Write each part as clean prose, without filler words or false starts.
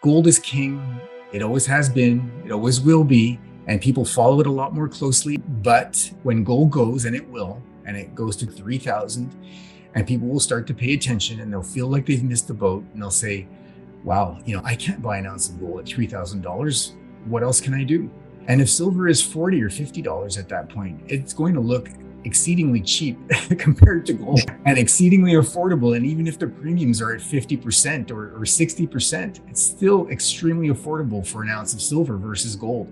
Gold is king. It always has been. It always will be. And people follow it a lot more closely. But when gold goes, and it will, and it goes to 3,000, and people will start to pay attention and they'll feel like they've missed the boat and they'll say, wow, I can't buy an ounce of gold at $3,000. What else can I do? And if silver is $40 or $50 at that point, it's going to look exceedingly cheap compared to gold and exceedingly affordable. And even if the premiums are at 50% or 60%, it's still extremely affordable for an ounce of silver versus gold.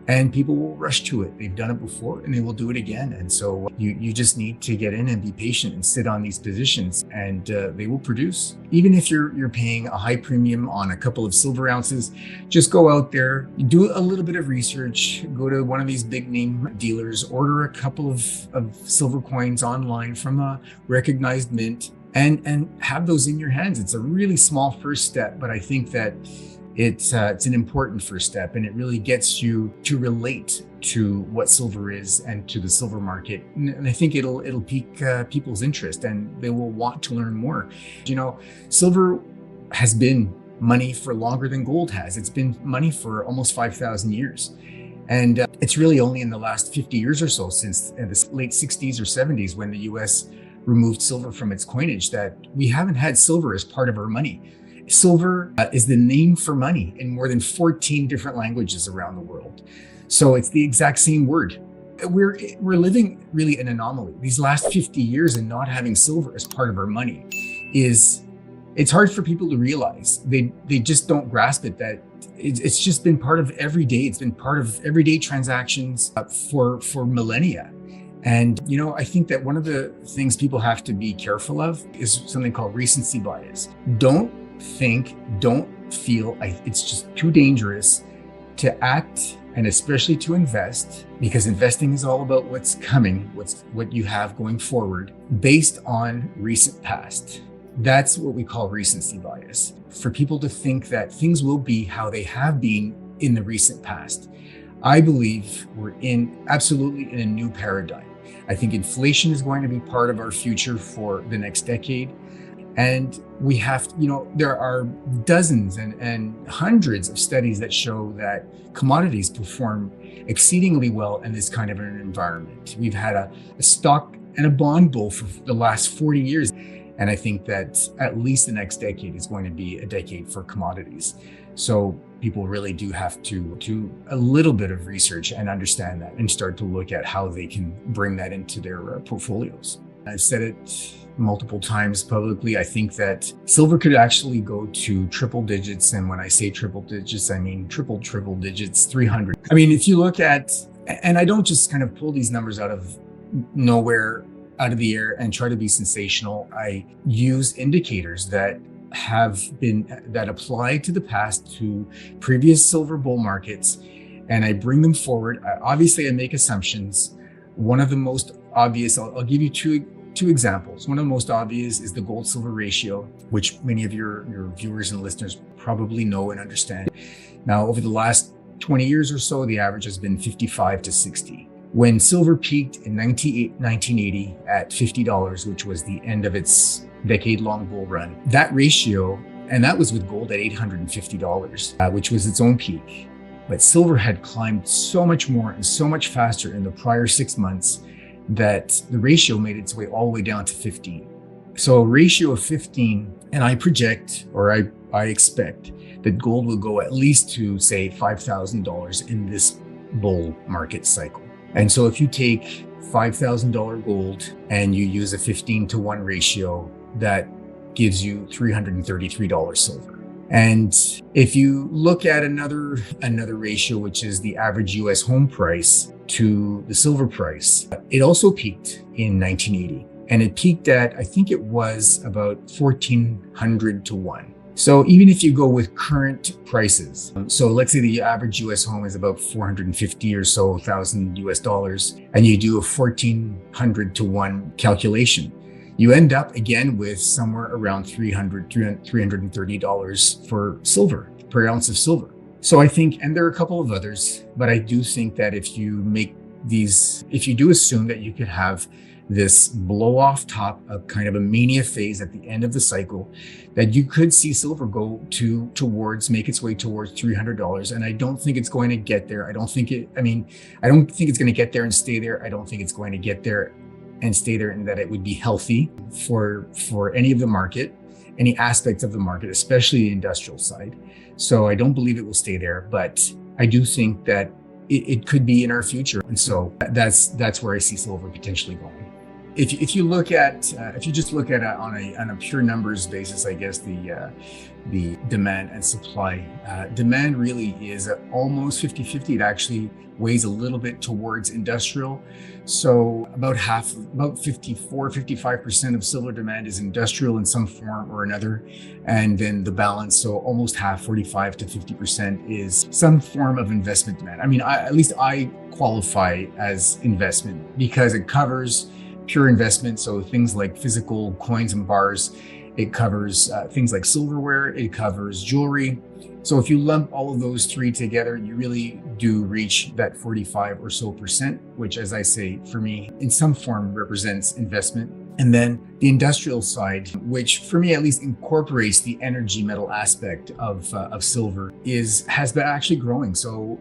And people will rush to it. They've done it before and they will do it again. And so you just need to get in and be patient and sit on these positions, and they will produce. Even if you're paying a high premium on a couple of silver ounces, just go out there, do a little bit of research, go to one of these big name dealers, order a couple of silver coins online from a recognized mint, and have those in your hands. It's a really small first step, but I think that it's an important first step, and it really gets you to relate to what silver is and to the silver market. And I think it'll pique people's interest, and they will want to learn more. Silver has been money for longer than gold has. It's been money for almost 5,000 years. And it's really only in the last 50 years or so, since the late 60s or 70s, when the US removed silver from its coinage, that we haven't had silver as part of our money. Silver is the name for money in more than 14 different languages around the world. So it's the exact same word. We're living really an anomaly. These last 50 years and not having silver as part of our money it's hard for people to realize. They just don't grasp it, that it's just been part of everyday. It's been part of everyday transactions for millennia. And, I think that one of the things people have to be careful of is something called recency bias. Don't feel it's just too dangerous to act, and especially to invest, because investing is all about what's coming, what you have going forward, based on recent past. That's what we call recency bias. For people to think that things will be how they have been in the recent past. I believe we're absolutely in a new paradigm. I think inflation is going to be part of our future for the next decade. And we have, there are dozens and hundreds of studies that show that commodities perform exceedingly well in this kind of an environment. We've had a stock and a bond bull for the last 40 years. And I think that at least the next decade is going to be a decade for commodities. So people really do have to do a little bit of research and understand that, and start to look at how they can bring that into their portfolios. I've said it multiple times publicly. I think that silver could actually go to triple digits. And when I say triple digits, I mean triple digits, 300. I mean, if you look at, and I don't just kind of pull these numbers out of nowhere, out of the air, and try to be sensational. I use indicators that apply to the past, to previous silver bull markets, and I bring them forward. Obviously, I make assumptions. One of the most obvious, I'll give you two examples. One of the most obvious is the gold silver ratio, which many of your viewers and listeners probably know and understand. Now, over the last 20 years or so, the average has been 55 to 60. When silver peaked in 1980 at $50, which was the end of its decade-long bull run, that ratio, and that was with gold at $850, which was its own peak. But silver had climbed so much more and so much faster in the prior 6 months that the ratio made its way all the way down to 15. So a ratio of 15, and I project, or I expect, that gold will go at least to, say, $5,000 in this bull market cycle. And so if you take $5,000 gold and you use a 15-to-1 ratio, that gives you $333 silver. And if you look at another ratio, which is the average US home price to the silver price, it also peaked in 1980. And it peaked at, I think it was about 1,400 to 1. So even if you go with current prices, so let's say the average US home is about 450 or so thousand US dollars, and you do a 1,400 to 1 calculation, you end up again with somewhere around $330 for silver, per ounce of silver. So I think, and there are a couple of others, but I do think that if you do assume that you could have this blow off top of kind of a mania phase at the end of the cycle, that you could see silver go make its way towards $300. And I don't think it's going to get there. I don't think it's going to get there and stay there. I don't think it's going to get there and stay there, and that it would be healthy for any of the market, any aspects of the market, especially the industrial side. So I don't believe it will stay there, but I do think that it could be in our future. And so that's where I see silver potentially going. If you just look at it on a pure numbers basis, I guess the demand and supply, demand really is almost 50-50. It actually weighs a little bit towards industrial. So about 55% of silver demand is industrial in some form or another. And then the balance, so almost half, 45 to 50%, is some form of investment demand. At least I qualify as investment because it covers pure investment. So things like physical coins and bars, it covers things like silverware, it covers jewelry. So if you lump all of those three together, you really do reach that 45 or so percent, which, as I say, for me, in some form represents investment. And then the industrial side, which for me at least incorporates the energy metal aspect of silver, has been actually growing. So,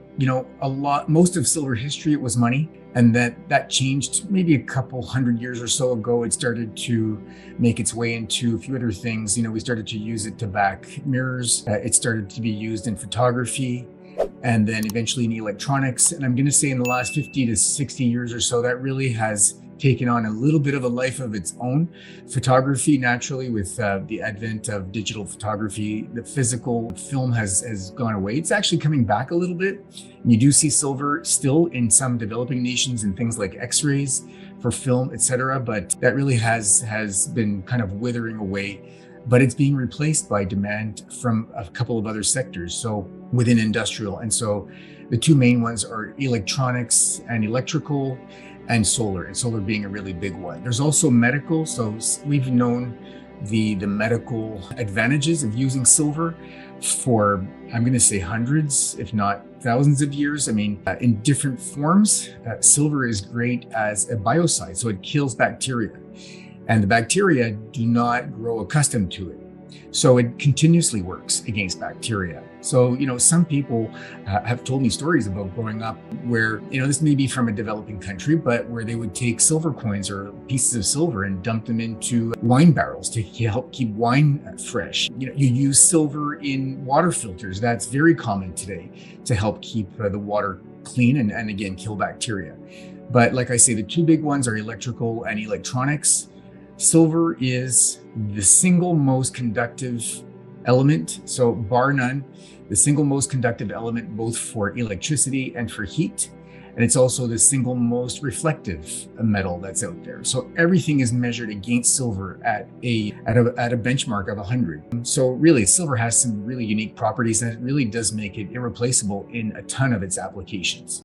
most of silver history, it was money. And that changed maybe a couple hundred years or so ago. It started to make its way into a few other things. We started to use it to back mirrors. It started to be used in photography, and then eventually in electronics. And I'm going to say in the last 50 to 60 years or so, that really has taken on a little bit of a life of its own. Photography, naturally, with the advent of digital photography, the physical film has gone away. It's actually coming back a little bit. And you do see silver still in some developing nations in things like X-rays for film, etc. But that really has been kind of withering away. But it's being replaced by demand from a couple of other sectors, so within industrial. And so the two main ones are electronics and electrical, and solar being a really big one. There's also medical. So we've known the medical advantages of using silver for, I'm going to say, hundreds, if not thousands of years. In different forms, silver is great as a biocide. So it kills bacteria, and the bacteria do not grow accustomed to it. So it continuously works against bacteria. So, some people have told me stories about growing up where, this may be from a developing country, but where they would take silver coins or pieces of silver and dump them into wine barrels to help keep wine fresh. You use silver in water filters. That's very common today to help keep the water clean and again, kill bacteria. But like I say, the two big ones are electrical and electronics. Silver is the single most conductive element. So bar none, the single most conductive element, both for electricity and for heat. And it's also the single most reflective metal that's out there. So everything is measured against silver at a benchmark of 100. So really, silver has some really unique properties, and it really does make it irreplaceable in a ton of its applications.